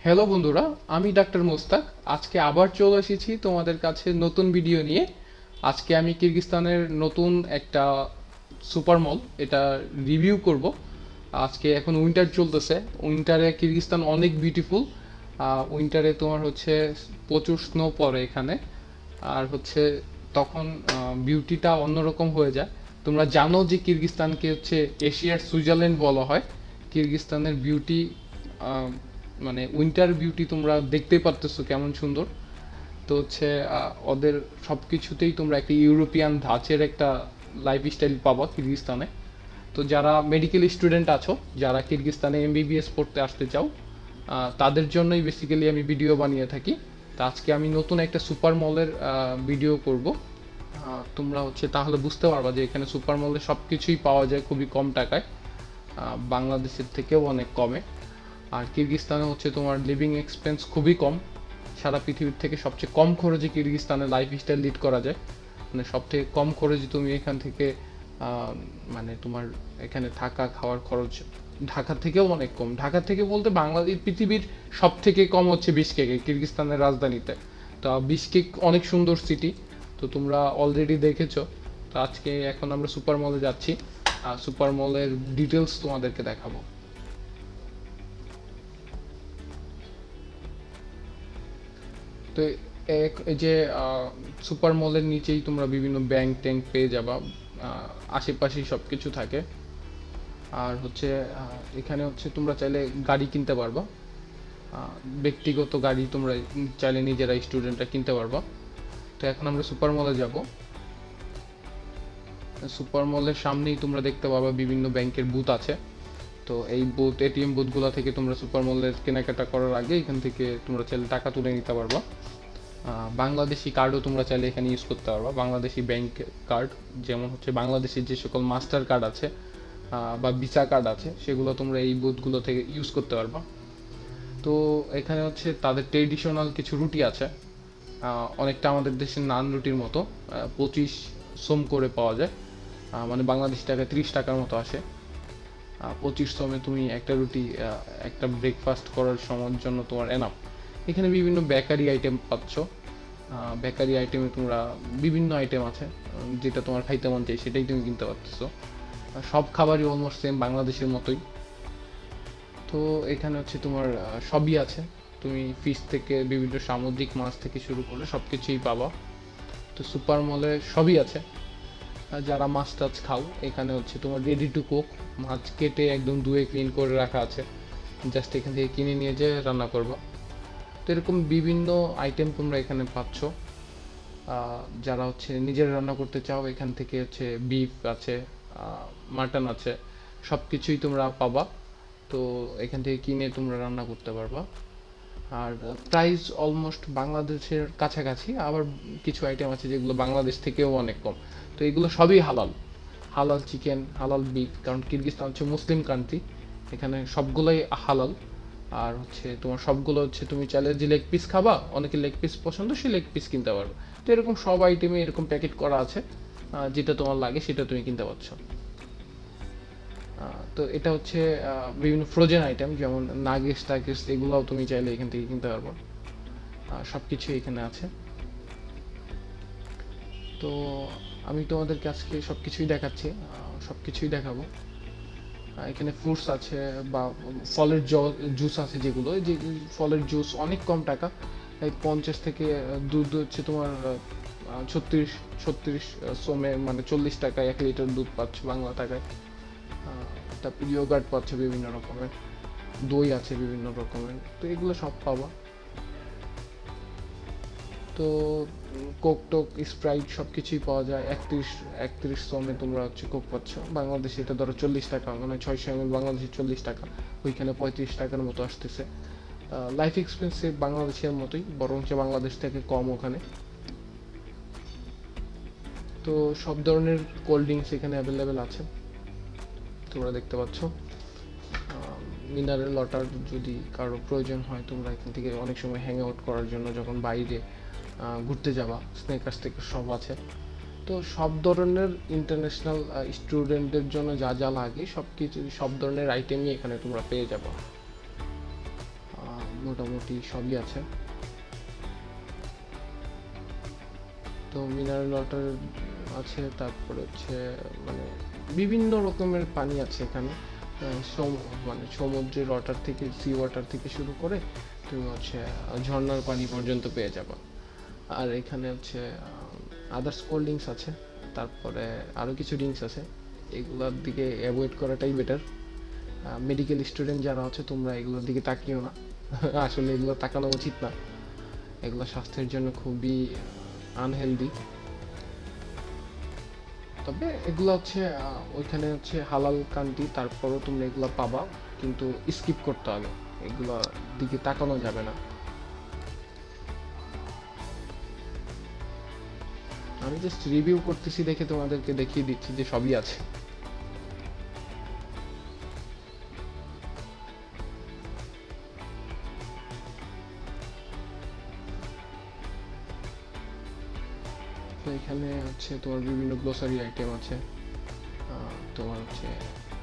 Hello বন্ধুরা, আমি doctor Mostak. আজকে আবার চলে এসেছি তোমাদের কাছে নতুন ভিডিও নিয়ে। আজকে আমি কিরগিজস্তানের নতুন একটা সুপার মল এটা রিভিউ করব। আজকে এখন উইন্টার চলতেছে। উইন্টারে কিরগিজস্তান অনেক বিউটিফুল। উইন্টারে তোমার হচ্ছে প্রচুর স্নো পড়ে এখানে। আর হচ্ছে তখন বিউটিটা অন্যরকম হয়ে যায়। তোমরা জানো যে কিরগিজস্তানকে হচ্ছে এশিয়ার সুইজারল্যান্ড বলা হয়। কিরগিজস্তানের বিউটি মানে উইন্টার বিউটি তোমরা দেখতেই পারতেছো কেমন সুন্দর। তো হচ্ছে ওদের সব কিছুতেই তোমরা একটা ইউরোপিয়ান ধাঁচের একটা লাইফস্টাইল পাবা কিরগিজস্তানে। তো যারা মেডিকেল স্টুডেন্ট আছো, যারা কিরগিজস্তানে এমবিবিএস পড়তে আসতে চাও, তাদের জন্যই বেসিক্যালি আমি ভিডিও বানিয়ে থাকি। তো আজকে আমি নতুন একটা সুপার মলের ভিডিও করব। তোমরা হচ্ছে তাহলে বুঝতে পারবা যে এখানে সুপার মলে সব কিছুই পাওয়া যায় খুবই কম টাকায়, বাংলাদেশের থেকেও অনেক কমে। আর কিরগিজস্তানে হচ্ছে তোমার লিভিং এক্সপেন্স খুবই কম। সারা পৃথিবীর থেকে সবচেয়ে কম খরচে কিরগিজস্তানে লাইফস্টাইল লিড করা যায়। মানে সব থেকে কম খরচে তুমি এখান থেকে মানে তোমার এখানে থাকা খাওয়ার খরচ ঢাকা থেকেও অনেক কম। ঢাকা থেকে বলতে বাংলাদেশ পৃথিবীর সব থেকে কম হচ্ছে বিশকেকে, কিরগিজস্তানের রাজধানীতে। তো বিশকেক অনেক সুন্দর সিটি, তো তোমরা অলরেডি দেখেছো। তো আজকে এখন আমরা সুপার মলে যাচ্ছি, সুপার মলের ডিটেলস তোমাদেরকে দেখাবো। তো এই যে সুপার মলের নিচেই তোমরা বিভিন্ন ব্যাংক ট্যাঙ্ক পেয়ে যাবা। আশেপাশেই সব কিছু থাকে। আর হচ্ছে এখানে হচ্ছে তোমরা চাইলে গাড়ি কিনতে পারবা। ব্যক্তিগত গাড়ি তোমরা চাইলে নিজেরা স্টুডেন্টরা কিনতে পারবা। তো এখন আমরা সুপার মলে যাব। সুপার মলের সামনেই তোমরা দেখতে পাবা বিভিন্ন ব্যাংকের বুথ আছে। তো এই বুথ, এটিএম বুথগুলো থেকে তোমরা সুপার মলের কেনাকাটা করার আগে এখান থেকে তোমরা চাইলে টাকা তুলে নিতে পারবা। বাংলাদেশি কার্ডও তোমরা চাইলে এখানে ইউজ করতে পারবা, বাংলাদেশি ব্যাংক কার্ড। যেমন হচ্ছে বাংলাদেশের যে সকল মাস্টার কার্ড আছে বা ভিসা কার্ড আছে, সেগুলো তোমরা এই বুথগুলো থেকে ইউজ করতে পারবা। তো এখানে হচ্ছে তাদের ট্রেডিশনাল কিছু রুটি আছে, অনেকটা আমাদের দেশের নান রুটির মতো। 25 সোম করে পাওয়া যায়, মানে বাংলাদেশি টাকায় 30 টাকার মতো আসে। 25 সোমে তুমি একটা রুটি, একটা ব্রেকফাস্ট করার সময়ের জন্য তোমার এনাফ। এখানে বিভিন্ন বেকারি আইটেম পাচ্ছ। বেকারি আইটেমে তোমরা বিভিন্ন আইটেম আছে, যেটা তোমার খাইতে মন চাই সেটাই তুমি কিনতে পারতেছো। সব খাবারই অলমোস্ট সেম বাংলাদেশের মতোই। তো এখানে হচ্ছে তোমার সবই আছে। তুমি ফিশ থেকে বিভিন্ন সামুদ্রিক মাছ থেকে শুরু করে সব কিছুই পাবা। তো সুপার মলে সবই আছে। যারা মাছ টাছ খাও, এখানে হচ্ছে তোমার রেডি টু কুক মাছ কেটে একদম ধুয়ে ক্লিন করে রাখা আছে। জাস্ট এখান থেকে কিনে নিয়ে যেয়ে রান্না করবো। তো এরকম বিভিন্ন আইটেম তোমরা এখানে পাচ্ছ। যারা হচ্ছে নিজের রান্না করতে চাও, এখান থেকে হচ্ছে বিফ আছে, মাটন আছে, সব কিছুই তোমরা পাবা। তো এখান থেকে কিনে তোমরা রান্না করতে পারবা। আর প্রাইস অলমোস্ট বাংলাদেশের কাছাকাছি, আবার কিছু আইটেম আছে যেগুলো বাংলাদেশ থেকেও অনেক কম। তো এগুলো সবই হালাল। হালাল চিকেন, হালাল বিফ, কারণ কিরগিজস্তান হচ্ছে মুসলিম কান্ট্রি, এখানে সবগুলোই হালাল। আর হচ্ছে তোমার সবগুলো হচ্ছে তুমি চাইলে যে লেগ পিস খাবা, অনেকে লেগ পিস পছন্দ, সে লেগ পিস কিনতে পারবে। তো এরকম সব আইটেমে এরকম প্যাকেট করা আছে, যেটা তোমার লাগে সেটা তুমি কিনতে পারছো। তো এটা হচ্ছে বিভিন্ন ফ্রোজেন আইটেম, যেমন নাগেটস টাগেটস, এগুলোও তুমি চাইলে এখান থেকে কিনতে পারবো। সব কিছুই এখানে আছে। তো আমি তোমাদেরকে আজকে সব কিছুই দেখাচ্ছি, সব কিছুই দেখাবো। এখানে ফ্রুটস আছে বা ফলের জুস আছে, যেগুলো যে ফলের জুস অনেক কম টাকা, এই 50 থেকে দুধ হচ্ছে তোমার 36 সোমে, মানে 40 টাকায় 1 লিটার দুধ পাচ্ছ বাংলা টাকায়। তারপর ইয়োগার্ট পাচ্ছ বিভিন্ন রকমের, দই আছে বিভিন্ন রকমের, তো এগুলো সব পাবা। তো কোক টোক স্প্রাইট সব কিছুই পাওয়া যায়। 31 সোমে তোমরা হচ্ছে কোক পাচ্ছ, বাংলাদেশে এটা ধরো 40 টাকা, মানে 600 ml বাংলাদেশে 40 টাকা, ওইখানে 35 টাকার মতো আসতেছে। লাইফ এক্সপেন্সিভ বাংলাদেশের মতোই, বরং বাংলাদেশ থেকে কম ওখানে। তো সব ধরনের কোল্ড ড্রিঙ্কস এখানে অ্যাভেলেবেল আছে, তোমরা দেখতে পাচ্ছ। মিনারেল ওয়াটার যদি কারো প্রয়োজন হয়, তোমরা এখান থেকে অনেক সময় হ্যাং আউট করার জন্য যখন বাইরে ঘুরতে যাবা, স্নেকার্স থেকে সব আছে। তো সব ধরনের ইন্টারন্যাশনাল স্টুডেন্টদের জন্য যা যা লাগে সব কিছু, সব ধরনের আইটেমই এখানে তোমরা পেয়ে যাবে। মোটামুটি সবই আছে। তো মিনারেল ওয়াটার আছে, তারপরে হচ্ছে মানে বিভিন্ন রকমের পানি আছে এখানে। মানে সমুদ্রের ওয়াটার থেকে, সি ওয়াটার থেকে শুরু করে তুমি হচ্ছে ঝর্ণার পানি পর্যন্ত পেয়ে যাবে। আর এখানে হচ্ছে আদার্স কোল্ড ড্রিঙ্কস আছে, তারপরে আরও কিছু ড্রিঙ্কস আছে। এগুলোর দিকে অ্যাভয়েড করাটাই বেটার। মেডিকেল স্টুডেন্ট যারা আছে তোমরা এগুলোর দিকে তাকিও না। আসলে এগুলো তাকানো উচিত না, এগুলো স্বাস্থ্যের জন্য খুবই আনহেলদি। তবে এগুলো হচ্ছে ওইখানে হচ্ছে হালাল কান্ট্রি, তারপরও তোমরা এগুলো পাবা, কিন্তু স্কিপ করতে হবে, এগুলো দিকে তাকানো যাবে না। আমি জাস্ট রিভিউ করতেছি দেখে তোমাদেরকে দেখিয়ে দিচ্ছি যে সবই আছে। তো এখানে হচ্ছে তোমার বিভিন্ন গ্লোসারি আইটেম আছে, তোমার হচ্ছে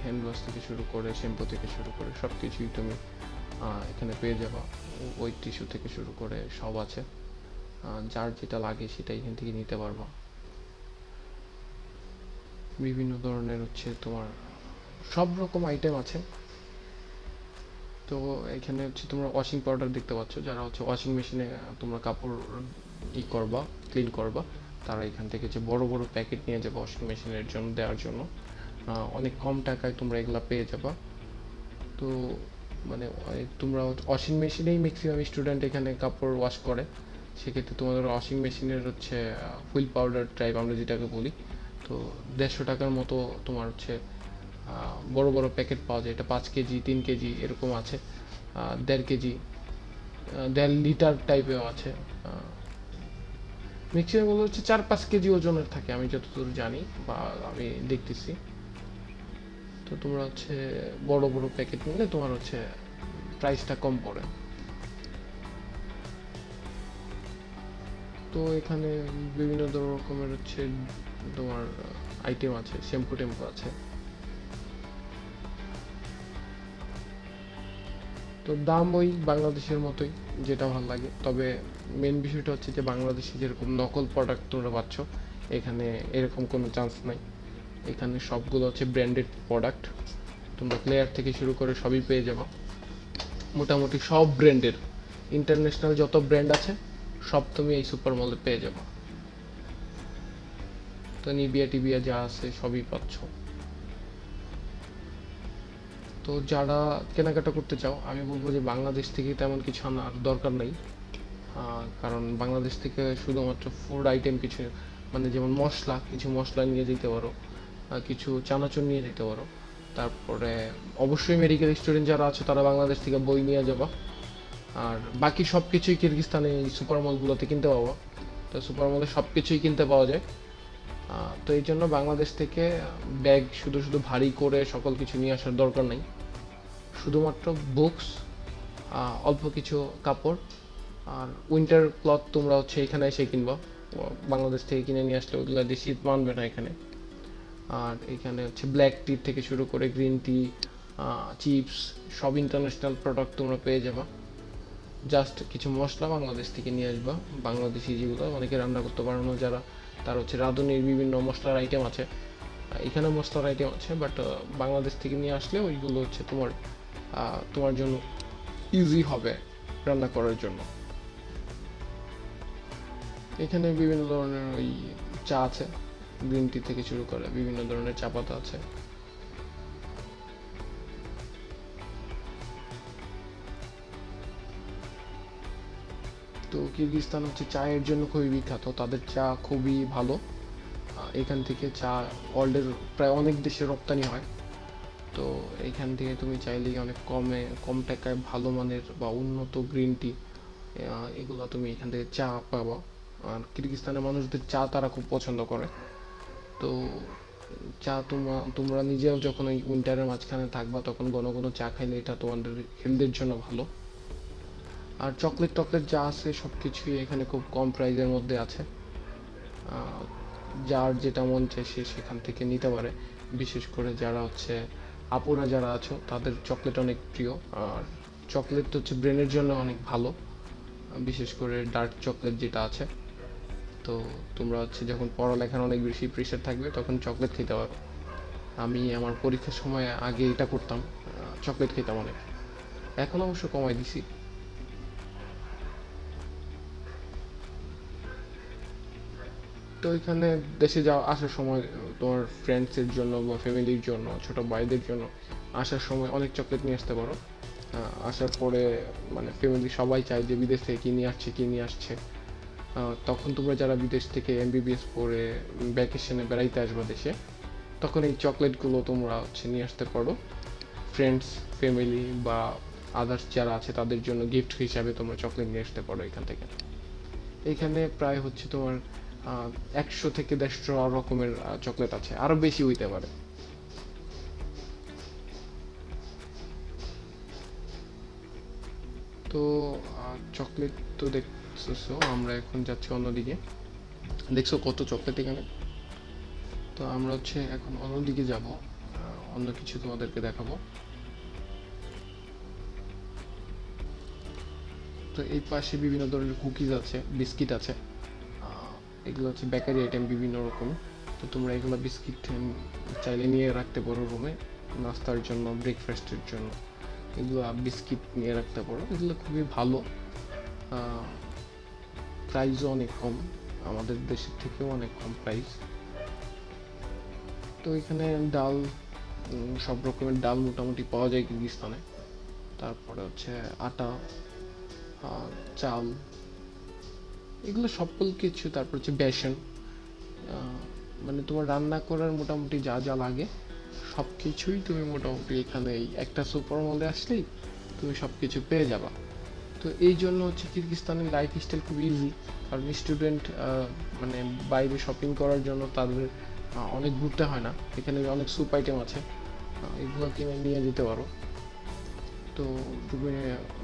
হ্যান্ড ওয়াশ থেকে শুরু করে শ্যাম্পু থেকে শুরু করে সব কিছুই তুমি এখানে পেয়ে যাবা। ওই টিস্যু থেকে শুরু করে সব আছে, যার যেটা লাগে সেটা এখান থেকে নিতে পারবা। বিভিন্ন ধরনের হচ্ছে তোমার সব রকম আইটেম আছে। তো এখানে হচ্ছে তোমরা ওয়াশিং পাউডার দেখতে পাচ্ছ, যারা হচ্ছে ওয়াশিং মেশিনে তোমরা কাপড় করবা, ক্লিন করবা, তারা এখান থেকে যে বড় বড় প্যাকেট নিয়ে যাবে ওয়াশিং মেশিনের জন্য দেওয়ার জন্য। অনেক কম টাকায় তোমরা এগুলো পেয়ে যাবা। তো মানে তোমরা ওয়াশিং মেশিনেই ম্যাক্সিমাম স্টুডেন্ট এখানে কাপড় ওয়াশ করে, সেক্ষেত্রে তোমাদের ওয়াশিং মেশিনের হচ্ছে হুইল পাউডার টাইপ আমরা যেটাকে বলি, তো 150 টাকার মতো তোমার হচ্ছে বড় বড় প্যাকেট পাওয়া যায়। এটা 5 কেজি, 3 কেজি এরকম আছে, 1.5 কেজি, 1.5 লিটার টাইপেও আছে। ম্যাক্সিমাম গুলো হচ্ছে 4-5 কেজি ওজনের থাকে আমি যতদূর জানি বা আমি দেখতেছি। তো তোমরা হচ্ছে বড় বড় প্যাকেট নিলে তোমার হচ্ছে প্রাইসটা কম পড়ে। তো এখানে বিভিন্ন রকমের হচ্ছে তোমার আইটেম আছে, শ্যাম্পু টেম্পু আছে। তো দাম ওই বাংলাদেশের মতোই, যেটা ভালো লাগে। তবে মেন বিষয়টা হচ্ছে যে বাংলাদেশে যেরকম নকল প্রোডাক্ট তোমরা পাচ্ছ, এখানে এরকম কোনো চান্স নাই। এখানে সবগুলো হচ্ছে ব্র্যান্ডেড প্রোডাক্ট, তোমরা প্লেয়ার থেকে শুরু করে সবই পেয়ে যাবো। মোটামুটি সব ব্র্যান্ডের, ইন্টারন্যাশনাল যত ব্র্যান্ড আছে সব তুমি এই সুপার মলে পেয়ে যাবো। তো নিবিয়া টিবিয়া যা আছে সবই পাচ্ছ। তো যারা কেনাকাটা করতে চাও আমি বলবো যে বাংলাদেশ থেকে তেমন কিছু আনার দরকার নেই, কারণ বাংলাদেশ থেকে শুধুমাত্র ফুড আইটেম কিছু, মানে যেমন মশলা, কিছু মশলা নিয়ে যেতে পারো, কিছু চানাচুর নিয়ে যেতে পারো। তারপরে অবশ্যই মেডিকেল স্টুডেন্ট যারা আছে তারা বাংলাদেশ থেকে বই নিয়ে যাবা। আর বাকি সব কিছুই কিরগিস্তানে এই সুপার মলগুলোতে কিনতে পাবো। তো সুপার মলে সব কিছুই কিনতে পাওয়া যায়। তো এই জন্য বাংলাদেশ থেকে ব্যাগ শুধু শুধু ভারী করে সকল কিছু নিয়ে আসার দরকার নেই। শুধুমাত্র বুকস, অল্প কিছু কাপড় আর উইন্টার ক্লথ তোমরা হচ্ছে এখানে এসে কিনবা। বাংলাদেশ থেকে কিনে নিয়ে আসলে ওগুলো দিয়ে শীত মানবে না এখানে। আর এখানে হচ্ছে ব্ল্যাক টি থেকে শুরু করে গ্রিন টি, চিপস, সব ইন্টারন্যাশনাল প্রোডাক্ট তোমরা পেয়ে যাবা। জাস্ট কিছু মশলা বাংলাদেশ থেকে নিয়ে আসবা, বাংলাদেশি যেগুলো অনেকে রান্না করতে পারো না যারা, তার হচ্ছে রাঁধুনির বিভিন্ন মশলার আইটেম আছে। এখানে মশলার আইটেম আছে, বাট বাংলাদেশ থেকে নিয়ে আসলে ওইগুলো হচ্ছে তোমার তোমার জন্য ইজি হবে রান্না করার জন্য। এখানে বিভিন্ন ধরনের ওই চা আছে, গ্রিন টি থেকে শুরু করে বিভিন্ন ধরনের চা পাতা আছে। তো কিরগিজস্তান হচ্ছে চায়ের জন্য খুবই বিখ্যাত, তাদের চা খুবই ভালো। এখান থেকে চা ওয়ার্ল্ডের প্রায় অনেক দেশে রপ্তানি হয়। তো এখান থেকে তুমি চাইলেই অনেক কম টাকায় ভালো মানের বা উন্নত গ্রিন টি এগুলো তুমি এখান থেকে চা পাবা। আর কিরগিজস্তানের মানুষদের চা তারা খুব পছন্দ করে। তো চা তোমরা নিজেও যখন ওই উইন্টারের মাঝখানে থাকবা তখন ঘন ঘন চা খাইলে এটা তোমাদের হেলথের জন্য ভালো। আর চকলেট টকলেট যা আছে সব কিছুই এখানে খুব কম প্রাইসের মধ্যে আছে। যার যেটা মন চায় সে সেখান থেকে নিতে পারে। বিশেষ করে যারা হচ্ছে আপুরা যারা আছো তাদের চকলেট অনেক প্রিয়। আর চকলেট হচ্ছে ব্রেনের জন্য অনেক ভালো, বিশেষ করে ডার্ক চকলেট যেটা আছে। তো তোমরা হচ্ছে যখন পড়ালেখার অনেক বেশি প্রেশার থাকবে তখন চকলেট খেতে পারো। আমি আমার পরীক্ষার সময় আগে এটা করতাম, চকলেট খেতাম অনেক। এখন অবশ্য কমাই দিছি। তো এখানে দেশে যাওয়া আসার সময় তোমার ফ্রেন্ডসের জন্য বা ফ্যামিলির জন্য, ছোট ভাইদের জন্য আসার সময় অনেক চকলেট নিয়ে আসতে পারো। আসার পরে মানে ফ্যামিলি সবাই চায় যে বিদেশ থেকে কী নিয়ে আসছে কী নিয়ে আসছে। তখন তোমরা যারা বিদেশ থেকে এমবিবিএস পড়ে ভ্যাকেশনে বেড়াইতে আসবে দেশে, তখন এই চকলেটগুলো তোমরা হচ্ছে নিয়ে আসতে পারো। ফ্রেন্ডস, ফ্যামিলি বা আদার্স যারা আছে তাদের জন্য গিফট হিসাবে তোমরা চকলেট নিয়ে আসতে পারো এখান থেকে। এখানে প্রায় হচ্ছে তোমার 100 থেকে 150 রকমের চকলেট আছে, আরো বেশি হইতে পারে। তো চকলেট তো দেখছো, আমরা এখন যাচ্ছি অন্যদিকে। দেখছো কত চকলেট এখানে। তো আমরা হচ্ছে এখন অন্যদিকে যাব, অন্য কিছু তোমাদেরকে দেখাবো। তো এই পাশে বিভিন্ন ধরনের কুকিজ আছে, বিস্কিট আছে। এগুলো হচ্ছে বেকারি আইটেম বিভিন্ন রকম। তো তোমরা এগুলো বিস্কিট চাইলে নিয়ে রাখতে পারো রুমে, নাস্তার জন্য, ব্রেকফাস্টের জন্য। এগুলো বিস্কিট নিয়ে রাখতে পারো, এগুলো খুবই ভালো। প্রাইসও অনেক কম, আমাদের দেশের থেকেও অনেক কম প্রাইস। তো এখানে ডাল, সব রকমের ডাল মোটামুটি পাওয়া যায় কিরগিজস্তানে। তারপরে হচ্ছে আটা, চাল, এগুলো সকল কিছু। তারপর হচ্ছে বেসন, মানে তোমার রান্না করার মোটামুটি যা যা লাগে সব কিছুই তুমি মোটামুটি এখানে এই একটা সুপার মলে আসলেই তুমি সব কিছু পেয়ে যাবা। তো এই জন্য হচ্ছে কিরগিজস্তানের লাইফ স্টাইল খুব ইজি। কারণ স্টুডেন্ট মানে বাইরে শপিং করার জন্য তাদের অনেক ঘুরতে হয় না। এখানে অনেক স্যুপ আইটেম আছে, এগুলো কিনে নিয়ে যেতে পারো। তো তুমি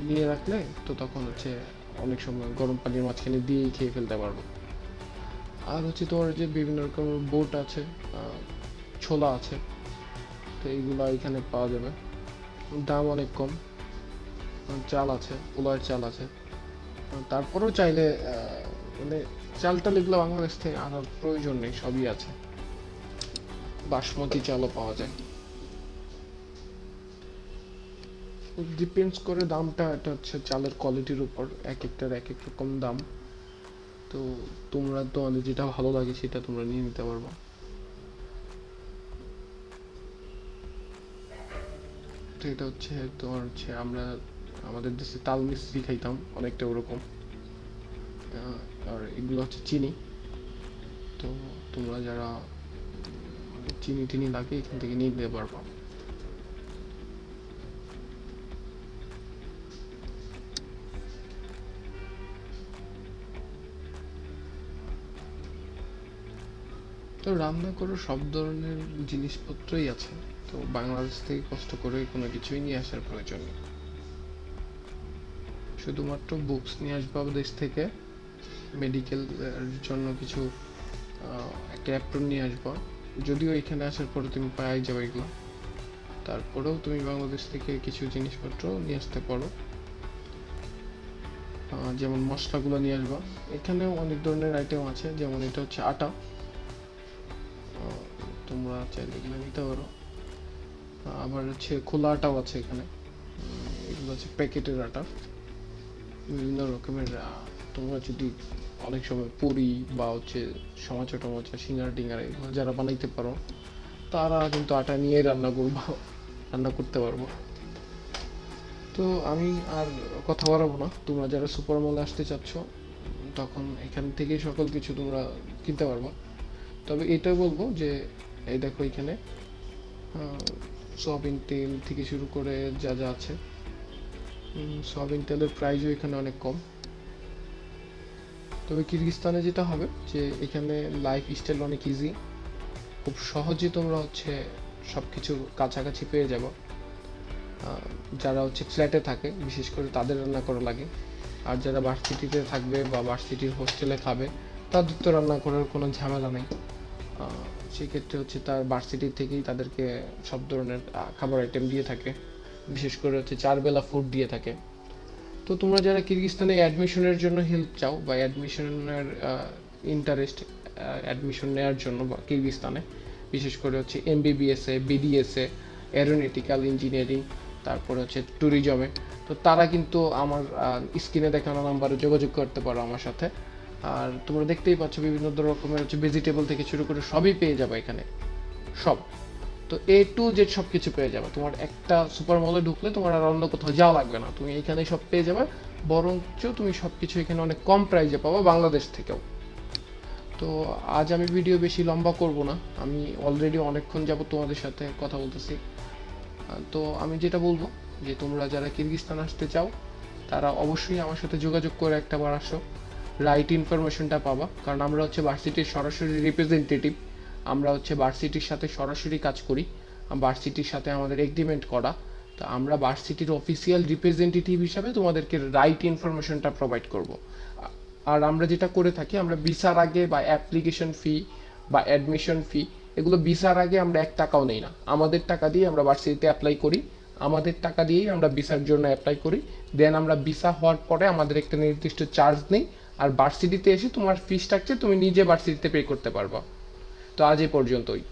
নিয়ে রাখলে তো তখন হচ্ছে অনেক সময় গরম পানির মাঝখানে দিয়েই খেয়ে ফেলতে পারবো। আর হচ্ছে তোমার যে বিভিন্ন রকমের বোট আছে, ছোলা আছে, তো এইগুলো এখানে পাওয়া যাবে, দাম অনেক কম। চাল আছে, পোলার চাল আছে। তারপরেও চাইলে মানে চালটা এগুলো বাংলাদেশ থেকে আনার প্রয়োজন নেই, সবই আছে। বাসমতি চালও পাওয়া যায়। ডিপেন্ডস করে দামটা, এটা হচ্ছে চালের কোয়ালিটির উপর, এক একটার এক এক রকম দাম। তো তোমরা তোমাদের যেটা ভালো লাগে সেটা তোমরা নিয়ে নিতে পারবো। তো এটা হচ্ছে তোমার হচ্ছে আমরা আমাদের দেশে তাল মিস্ত্রি খাইতাম অনেকটা ওরকম। আর এগুলো হচ্ছে চিনি। তো তোমরা যারা চিনি টিনি লাগে এখান থেকে নিয়ে নিতে পারবো। তো রান্না করার সব ধরনের জিনিসপত্রই আছে। তো বাংলাদেশ থেকে কষ্ট করে কোনো কিছুই নিয়ে আসার প্রয়োজন নেই। শুধুমাত্র বুকস নিয়ে আসবো দেশ থেকে, মেডিকেল জন্য কিছু একটা অ্যাপ্রন নিয়ে আসবো। যদিও এখানে আসার পরে তুমি পাই যাবে এগুলো, তারপরেও তুমি বাংলাদেশ থেকে কিছু জিনিসপত্র নিয়ে আসতে পারো। যেমন মশলাগুলো নিয়ে আসবা। এখানেও অনেক ধরনের আইটেম আছে, যেমন এটা হচ্ছে আটা, তোমরা চাইলে এগুলো নিতে পারো। আবার হচ্ছে খোলা আটাও আছে এখানে, এগুলো হচ্ছে প্যাকেটের আটা। বিভিন্ন রকমের তোমরা যদি অনেক সময় পুরি বা হচ্ছে সমোসা টমোচা, সিঙ্গারা টিঙ্গারা এগুলো যারা বানাইতে পারো তারা কিন্তু আটা নিয়ে রান্না করতে পারবো। তো আমি আর কথা বাড়াবো না, তোমরা যারা সুপার মলে আসতে চাচ্ছ তখন এখান থেকেই সকল কিছু তোমরা কিনতে পারবো। তবে এটা বলবো যে এই দেখো এখানে সয়াবিন তেল থেকে শুরু করে যা যা আছে, সয়াবিন তেলের প্রাইসও এখানে অনেক কম। তবে কিরগিজস্তানে যেটা হবে যে এখানে লাইফ স্টাইল অনেক ইজি, খুব সহজে তোমরা হচ্ছে সব কিছু কাছাকাছি পেয়ে যাবো। যারা হচ্ছে ফ্ল্যাটে থাকে বিশেষ করে তাদের রান্না করা লাগে, আর যারা ভার্সিটিতে থাকবে বা ভার্সিটির হোস্টেলে খাবে তাদের তো রান্না করার কোনো ঝামেলা নেই। সেক্ষেত্রে হচ্ছে তার ভার্সিটি থেকেই তাদেরকে সব ধরনের খাবার আইটেম দিয়ে থাকে। বিশেষ করে হচ্ছে 4 বেলা ফুড দিয়ে থাকে। তো তোমরা যারা কিরগিজস্তানে অ্যাডমিশনের জন্য হেল্প চাও বা অ্যাডমিশনের ইন্টারেস্ট অ্যাডমিশন নেওয়ার জন্য বা কিরগিজস্তানে বিশেষ করে হচ্ছে এমবিবিএসে, বিডিএসে, এরোনটিক্যাল ইঞ্জিনিয়ারিং, তারপরে হচ্ছে ট্যুরিজমে, তো তারা কিন্তু আমার স্ক্রিনে দেখানো নাম্বারে যোগাযোগ করতে পারো আমার সাথে। আর তোমরা দেখতেই পাচ্ছ বিভিন্ন রকমের হচ্ছে ভেজিটেবল থেকে শুরু করে সবই পেয়ে যাবে এখানে, সব। তো A to Z সব কিছু পেয়ে যাবে। তোমার একটা সুপার মলে ঢুকলে তোমার আর অন্য কোথাও যাওয়া লাগবে না, তুমি এখানে সব পেয়ে যাবে। বরঞ্চ তুমি সব কিছু এখানে অনেক কম প্রাইসে পাবো বাংলাদেশ থেকেও। তো আজ আমি ভিডিও বেশি লম্বা করব না, আমি অলরেডি অনেকক্ষণ যাবত তোমাদের সাথে কথা বলতেছি। তো আমি যেটা বলবো যে তোমরা যারা কিরগিজস্তান আসতে চাও তারা অবশ্যই আমার সাথে যোগাযোগ করে একটাবার আসো, রাইট ইনফরমেশনটা পাবা। কারণ আমরা হচ্ছে ভার্সিটির সরাসরি রিপ্রেজেন্টেটিভ, আমরা হচ্ছে ভার্সিটির সাথে সরাসরি কাজ করি, ভার্সিটির সাথে আমাদের এগ্রিমেন্ট করা। তো আমরা ভার্সিটির অফিসিয়াল রিপ্রেজেন্টেটিভ হিসাবে তোমাদেরকে রাইট ইনফরমেশনটা প্রোভাইড করব। আর আমরা যেটা করে থাকি, আমরা ভিসার আগে বা অ্যাপ্লিকেশন ফি বা অ্যাডমিশন ফি, এগুলো ভিসার আগে আমরা 1 টাকাও নেই না। আমাদের টাকা দিয়ে আমরা ভার্সিটিতে অ্যাপ্লাই করি, আমাদের টাকা দিয়েই আমরা ভিসার জন্য অ্যাপ্লাই করি। দেন আমরা ভিসা হওয়ার পরে আমাদের একটা নির্দিষ্ট চার্জ নেই, আর ভার্সিটিতে এসে তোমার ফি স্ট্রাকচার তুমি নিজে ভার্সিটিতে পে করতে পারবা। তো আজ এই পর্যন্তই।